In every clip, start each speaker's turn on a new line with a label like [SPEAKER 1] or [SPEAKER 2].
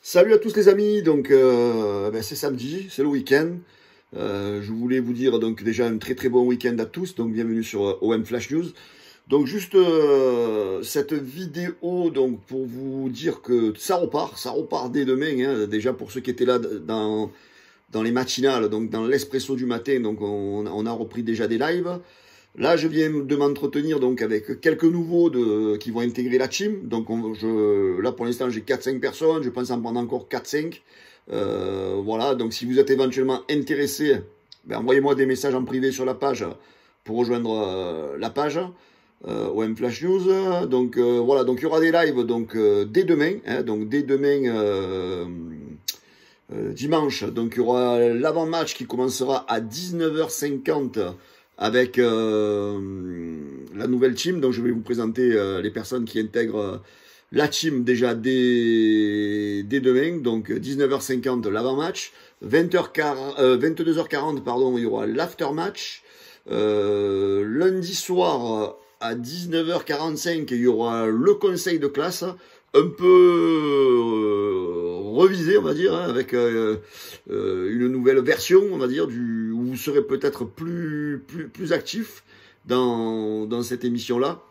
[SPEAKER 1] Salut à tous les amis, donc c'est samedi, c'est le week-end. Je voulais vous dire donc déjà un très bon week-end à tous, donc bienvenue sur OM Flash News. Donc juste cette vidéo donc pour vous dire que ça repart dès demain, hein, déjà pour ceux qui étaient là dans les matinales, donc dans l'espresso du matin, donc on a repris déjà des lives. Là, je viens de m'entretenir donc avec quelques nouveaux qui vont intégrer la team. Donc là, pour l'instant, j'ai 4-5 personnes. Je pense en prendre encore 4-5. Voilà, donc si vous êtes éventuellement intéressé, envoyez-moi des messages en privé sur la page pour rejoindre la page OM Flash News. Donc voilà, donc il y aura des lives donc dès demain. Hein, donc dès demain dimanche. Donc il y aura l'avant-match qui commencera à 19h50. Avec la nouvelle team. Donc je vais vous présenter les personnes qui intègrent la team déjà dès demain. Donc 19h50 l'avant-match, 22h40 pardon, il y aura l'after-match. Lundi soir à 19h45 il y aura le conseil de classe, un peu revisé on va dire, hein, avec une nouvelle version on va dire où vous serez peut-être plus actif dans cette émission là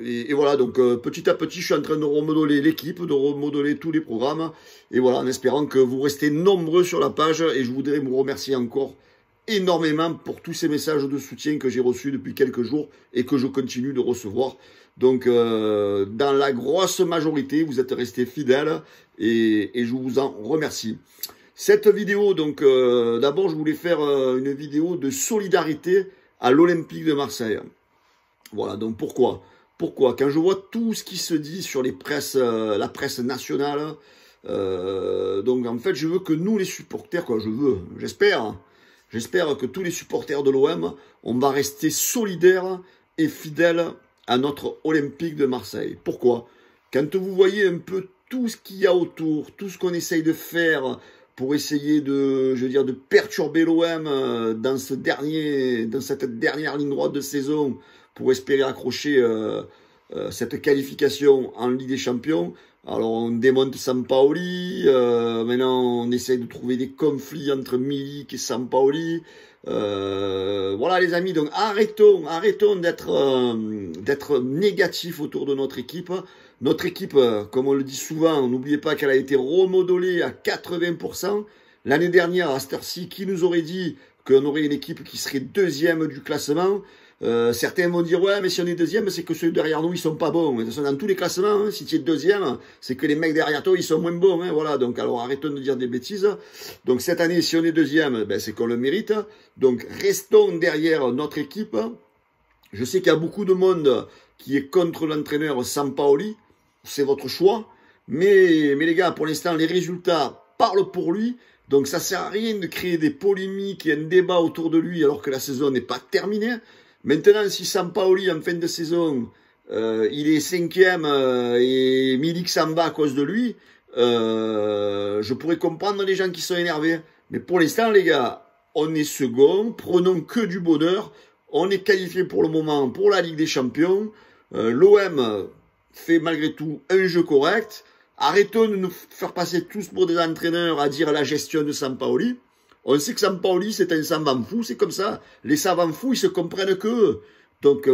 [SPEAKER 1] et voilà, donc petit à petit je suis en train de remodeler l'équipe, de remodeler tous les programmes et voilà, en espérant que vous restez nombreux sur la page. Et je voudrais vous remercier encore énormément pour tous ces messages de soutien que j'ai reçus depuis quelques jours et que je continue de recevoir. Donc dans la grosse majorité vous êtes restés fidèles et je vous en remercie. Cette vidéo donc d'abord je voulais faire une vidéo de solidarité à l'Olympique de Marseille. Voilà, donc pourquoi quand je vois tout ce qui se dit sur les presses, la presse nationale, donc en fait je veux que nous les supporters, j'espère que tous les supporters de l'OM, on va rester solidaires et fidèles à notre Olympique de Marseille. Pourquoi? Quand vous voyez un peu tout ce qu'il y a autour, tout ce qu'on essaye de faire pour essayer de perturber l'OM dans cette dernière ligne droite de saison pour espérer accrocher cette qualification en Ligue des Champions. Alors on démonte Sampaoli, maintenant on essaye de trouver des conflits entre Milik et Sampaoli. Voilà les amis, donc arrêtons d'être négatifs autour de notre équipe. Notre équipe, comme on le dit souvent, n'oubliez pas qu'elle a été remodelée à 80%. L'année dernière, à cette heure-ci, qui nous aurait dit qu'on aurait une équipe qui serait deuxième du classement? Certains vont dire, ouais, mais si on est deuxième, c'est que ceux derrière nous, ils sont pas bons. Mais dans tous les classements, hein, si tu es deuxième, c'est que les mecs derrière toi, ils sont moins bons. Hein, voilà, donc alors arrêtons de dire des bêtises. Donc cette année, si on est deuxième, c'est qu'on le mérite. Donc restons derrière notre équipe. Je sais qu'il y a beaucoup de monde qui est contre l'entraîneur Sampaoli. C'est votre choix. Mais les gars, pour l'instant, les résultats parlent pour lui. Donc ça sert à rien de créer des polémiques et un débat autour de lui alors que la saison n'est pas terminée. Maintenant, si Sampaoli, en fin de saison, il est cinquième et Milik s'en va à cause de lui, je pourrais comprendre les gens qui sont énervés. Mais pour l'instant, les gars, on est second, prenons que du bonheur. On est qualifié pour le moment pour la Ligue des Champions. L'OM fait malgré tout un jeu correct. Arrêtons de nous faire passer tous pour des entraîneurs à dire la gestion de Sampaoli. On sait que Sampaoli, c'est un savant fou, c'est comme ça. Les savants fous, ils se comprennent qu'eux. Donc,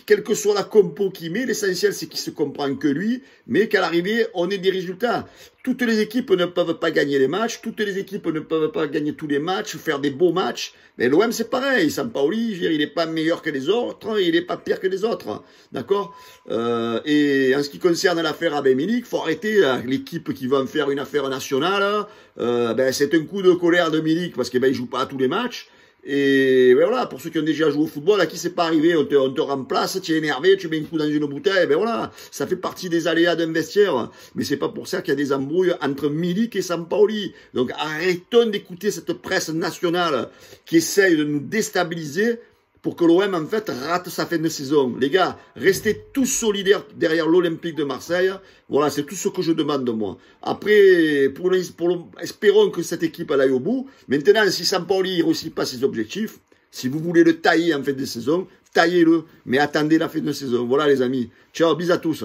[SPEAKER 1] quelle que soit la compo qu'il met, l'essentiel, c'est qu'il se comprend que lui, mais qu'à l'arrivée, on ait des résultats. Toutes les équipes ne peuvent pas gagner les matchs, toutes les équipes ne peuvent pas gagner tous les matchs, faire des beaux matchs. Mais l'OM, c'est pareil. Sampaoli, je veux dire, il n'est pas meilleur que les autres, il n'est pas pire que les autres. D'accord? Et en ce qui concerne l'affaire Abbé Milik, il faut arrêter l'équipe qui va en faire une affaire nationale. C'est un coup de colère de Milik parce qu'il ne joue pas à tous les matchs. Et voilà, pour ceux qui ont déjà joué au football, à qui c'est pas arrivé, on te remplace, tu es énervé, tu mets une coup dans une bouteille, voilà, ça fait partie des aléas d'un vestiaire. Mais c'est pas pour ça qu'il y a des embrouilles entre Milik et Sampaoli. Donc arrêtons d'écouter cette presse nationale qui essaye de nous déstabiliser pour que l'OM en fait rate sa fin de saison. Les gars, restez tous solidaires derrière l'Olympique de Marseille. Voilà, c'est tout ce que je demande de moi. Après, espérons que cette équipe aille au bout. Maintenant, si Sampaoli ne réussit pas ses objectifs, si vous voulez le tailler en fin de saison, taillez-le. Mais attendez la fin de saison. Voilà les amis. Ciao, bisous à tous.